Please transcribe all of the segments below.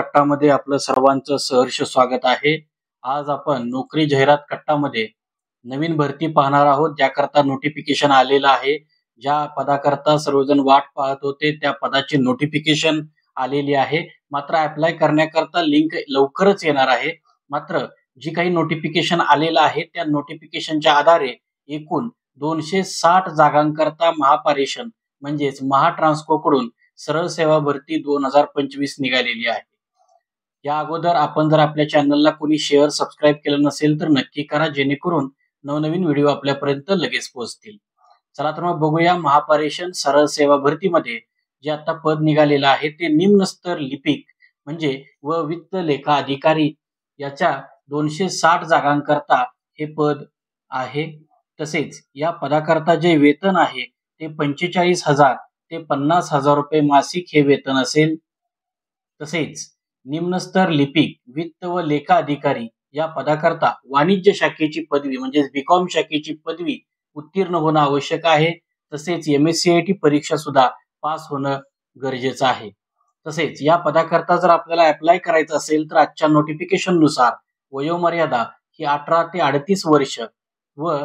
कट्टामध्ये आपलं सर्वांचं सहर्ष स्वागत आहे. आज आपण नोकरी जाहिरात कट्टामध्ये नवीन भरती पाहणार आहोत, ज्याकरता नोटिफिकेशन आलेलं आहे. ज्या पदाकरता सर्वजण वाट पाहत होते त्या पदाची नोटिफिकेशन आलेली आहे. मात्र अप्लाय करण्याकरता लिंक लवकरच येणार आहे. मात्र जी काही नोटिफिकेशन आलेलं आहे त्या नोटिफिकेशनच्या आधारे एकूण 260 जागांकरता महापारेषण म्हणजेच महाट्रान्सकोकडून सरळ सेवा भरती 2025 निघालेली आहे. या अगोदर आपण जर आपल्या चॅनलला कोणी शेअर सबस्क्राईब केलं नसेल तर नक्की करा, जेणेकरून नवनवीन व्हिडिओ आपल्यापर्यंत लगेच पोहोचतील. चला तर मग बघूया महापारेषण सरळ सेवा भरतीमध्ये जे आता पद निघालेलं आहे ते निम्नस्तर लिपिक म्हणजे व वित्त लेखा अधिकारी याच्या 260 जागांकरता हे पद आहे. तसेच या पदाकरता जे वेतन आहे ते 45,000 ते 50,000 रुपये मासिक हे वेतन असेल. तसेच निम्नस्तर लिपिक वित्त व लेखा अधिकारी या पदाकरता वाणिज्य शाखेची पदवी म्हणजे बीकॉम शाखेची पदवी उत्तीर्ण होणं आवश्यक आहे. तसेच MSCIT परीक्षा सुद्धा पास होणं गरजेचं आहे. तसेच या पदाकरता जर आपल्याला अप्लाय करायचं असेल तर आजच्या नोटिफिकेशन नुसार वयोमर्यादा ही 18 ते 38 वर्ष व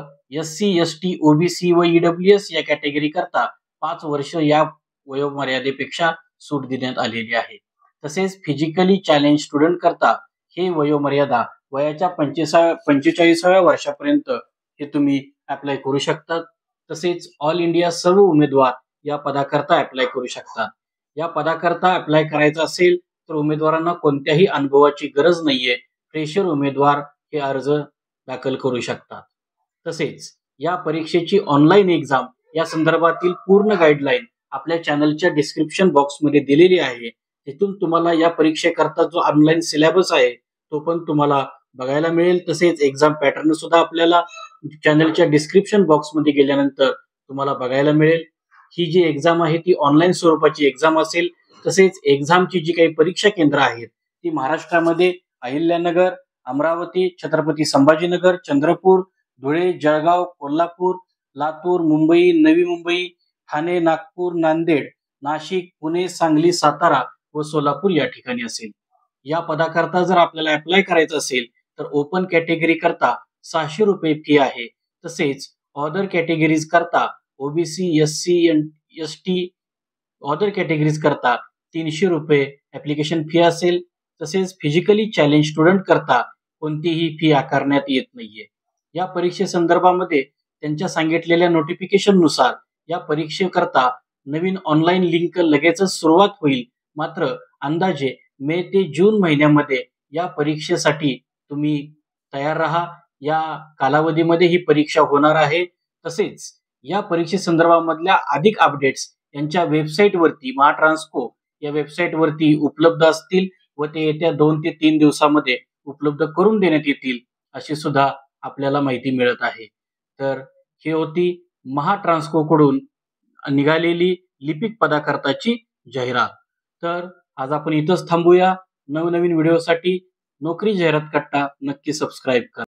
SC ST OBC व EWS या कॅटेगरी करता 5 वर्ष या वयोमर्यादेपेक्षा सूट देण्यात आलेली आहे. तसेच फिजिकली चॅलेंज स्टुडंट करता हे वयोमर्यादा वयाच्या 45व्या वर्षापर्यंत हे तुम्ही अप्लाय करू शकता. तसेच ऑल इंडिया सर्व उमेदवार या पदाकरता अप्लाय करू शकतात. या पदाकरता अप्लाय करायचं असेल तर उमेदवारांना कोणत्याही अनुभवाची गरज नाहीये. फ्रेशर उमेदवार हे अर्ज दाखल करू शकतात. तसेच या परीक्षेची ऑनलाईन एक्झाम या संदर्भातील पूर्ण गाईडलाईन आपल्या चॅनलच्या डिस्क्रिप्शन बॉक्समध्ये दिलेली आहे. तिथून तुम्हाला या परीक्षेकरता जो ऑनलाईन सिलेबस आहे तो पण तुम्हाला बघायला मिळेल. तसेच एक्झाम पॅटर्न सुद्धा आपल्याला चॅनलच्या डिस्क्रिप्शन बॉक्समध्ये गेल्यानंतर तुम्हाला बघायला मिळेल. ही जी एक्झाम आहे ती ऑनलाईन स्वरूपाची एक्झाम असेल. तसेच एक्झामची जी काही परीक्षा केंद्र आहेत ती महाराष्ट्रामध्ये अहिल्यानगर, अमरावती, छत्रपती संभाजीनगर, चंद्रपूर, धुळे, जळगाव, कोल्हापूर, लातूर, मुंबई, नवी मुंबई, ठाणे, नागपूर, नांदेड, नाशिक, पुणे, सांगली, सातारा व सोलापूर या ठिकाणी असेल. या पदाकरता जर आपल्याला अप्लाय करायचं असेल तर ओपन कॅटेगरी करता 600 रुपये फी आहे. तसेच अदर कॅटेगरीज करता OBC SC ST other categories करता 300 रुपये ऍप्लिकेशन फी असेल. तसेच फिजिकली चॅलेंज स्टुडंट करता कोणतीही फी आकारण्यात येत नाहीये. या परीक्षेसंदर्भामध्ये त्यांच्या सांगितलेल्या नोटिफिकेशन नुसार या परीक्षेकरता नवीन ऑनलाईन लिंक लगेचच सुरुवात होईल. मात्र अंदाजे मे ते जून महिन्यामध्ये या परीक्षेसाठी तुम्ही तयार राहा. या कालावधीमध्ये ही परीक्षा होणार आहे. तसेच या परीक्षेसंदर्भामधल्या अधिक अपडेट्स यांच्या वेबसाईटवरती महाट्रान्सको या वेबसाईटवरती उपलब्ध असतील व ते येत्या 2 ते 3 दिवसामध्ये उपलब्ध करून देण्यात येतील अशी सुद्धा आपल्याला माहिती मिळत आहे. तर ही होती महाट्रान्सकोकडून निघालेली लिपिक पदाकरताची जाहिरात. तर आज आपण इथंच थांबूया. नवनवीन व्हिडिओसाठी नोकरी जाहिरात कट्टा नक्की सबस्क्राईब करा.